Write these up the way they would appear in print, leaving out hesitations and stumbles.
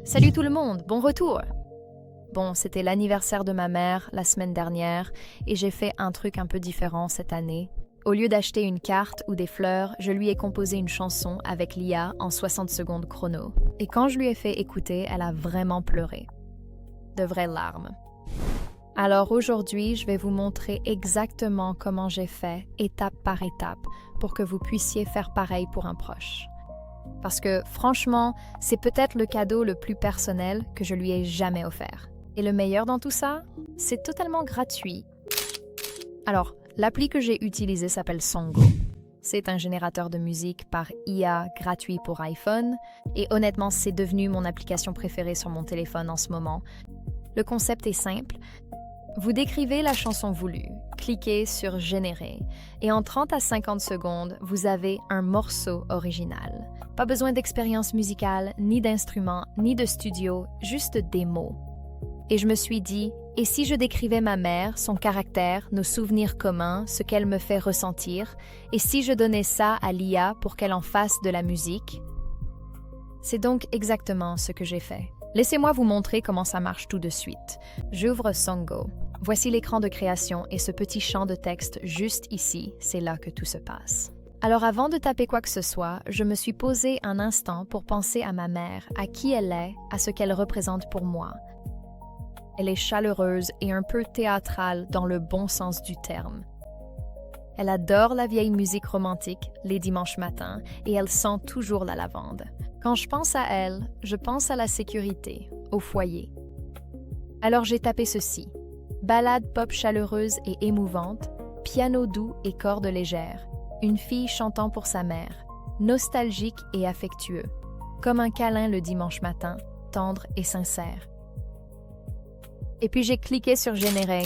Salut tout le monde, bon retour! Bon, c'était l'anniversaire de ma mère la semaine dernière et j'ai fait un truc un peu différent cette année. Au lieu d'acheter une carte ou des fleurs, je lui ai composé une chanson avec l'IA en 60 secondes chrono. Et quand je lui ai fait écouter, elle a vraiment pleuré. De vraies larmes. Alors aujourd'hui, je vais vous montrer exactement comment j'ai fait, étape par étape, pour que vous puissiez faire pareil pour un proche. Parce que franchement, c'est peut-être le cadeau le plus personnel que je lui ai jamais offert. Et le meilleur dans tout ça, c'est totalement gratuit. Alors, l'appli que j'ai utilisée s'appelle Songo. C'est un générateur de musique par IA gratuit pour iPhone, et honnêtement, c'est devenu mon application préférée sur mon téléphone en ce moment. Le concept est simple. Vous décrivez la chanson voulue, cliquez sur « Générer » et en 30 à 50 secondes, vous avez un morceau original. Pas besoin d'expérience musicale, ni d'instruments, ni de studio, juste des mots. Et je me suis dit, et si je décrivais ma mère, son caractère, nos souvenirs communs, ce qu'elle me fait ressentir, et si je donnais ça à l'IA pour qu'elle en fasse de la musique? C'est donc exactement ce que j'ai fait. Laissez-moi vous montrer comment ça marche tout de suite. J'ouvre Songo. Voici l'écran de création et ce petit champ de texte juste ici, c'est là que tout se passe. Alors avant de taper quoi que ce soit, je me suis posé un instant pour penser à ma mère, à qui elle est, à ce qu'elle représente pour moi. Elle est chaleureuse et un peu théâtrale dans le bon sens du terme. Elle adore la vieille musique romantique les dimanches matins et elle sent toujours la lavande. Quand je pense à elle, je pense à la sécurité, au foyer. Alors j'ai tapé ceci. Ballade pop chaleureuse et émouvante, piano doux et cordes légères, une fille chantant pour sa mère, nostalgique et affectueux, comme un câlin le dimanche matin, tendre et sincère. Et puis j'ai cliqué sur Générer.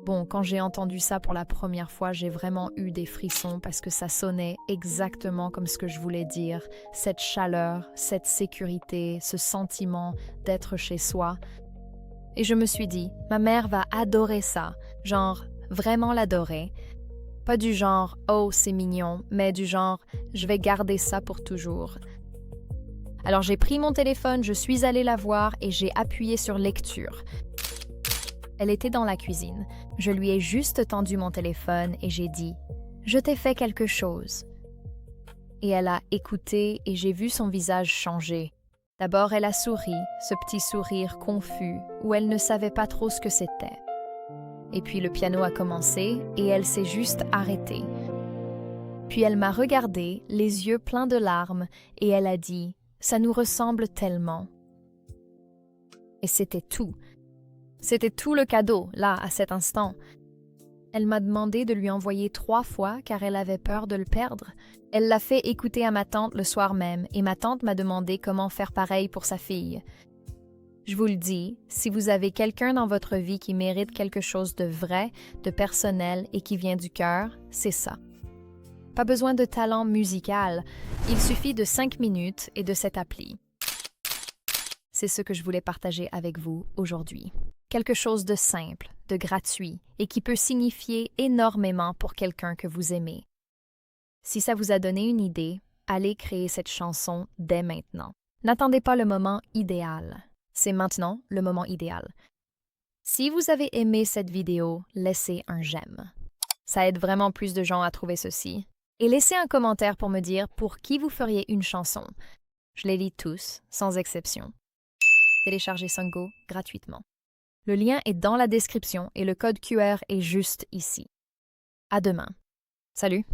Bon, quand j'ai entendu ça pour la première fois, j'ai vraiment eu des frissons parce que ça sonnait exactement comme ce que je voulais dire. Cette chaleur, cette sécurité, ce sentiment d'être chez soi. Et je me suis dit, ma mère va adorer ça, genre vraiment l'adorer. Pas du genre « oh, c'est mignon », mais du genre « je vais garder ça pour toujours ». Alors j'ai pris mon téléphone, je suis allée la voir et j'ai appuyé sur « lecture ». Elle était dans la cuisine. Je lui ai juste tendu mon téléphone et j'ai dit « Je t'ai fait quelque chose ». Et elle a écouté et j'ai vu son visage changer. D'abord, elle a souri, ce petit sourire confus où elle ne savait pas trop ce que c'était. Et puis le piano a commencé et elle s'est juste arrêtée. Puis elle m'a regardée, les yeux pleins de larmes, et elle a dit « Ça nous ressemble tellement ». Et c'était tout. C'était tout le cadeau, là, à cet instant. Elle m'a demandé de lui envoyer 3 fois car elle avait peur de le perdre. Elle l'a fait écouter à ma tante le soir même et ma tante m'a demandé comment faire pareil pour sa fille. Je vous le dis, si vous avez quelqu'un dans votre vie qui mérite quelque chose de vrai, de personnel et qui vient du cœur, c'est ça. Pas besoin de talent musical, il suffit de 5 minutes et de cette appli. C'est ce que je voulais partager avec vous aujourd'hui. Quelque chose de simple, de gratuit et qui peut signifier énormément pour quelqu'un que vous aimez. Si ça vous a donné une idée, allez créer cette chanson dès maintenant. N'attendez pas le moment idéal. C'est maintenant le moment idéal. Si vous avez aimé cette vidéo, laissez un j'aime. Ça aide vraiment plus de gens à trouver ceci. Et laissez un commentaire pour me dire pour qui vous feriez une chanson. Je les lis tous, sans exception. Téléchargez Songo gratuitement. Le lien est dans la description et le code QR est juste ici. À demain. Salut!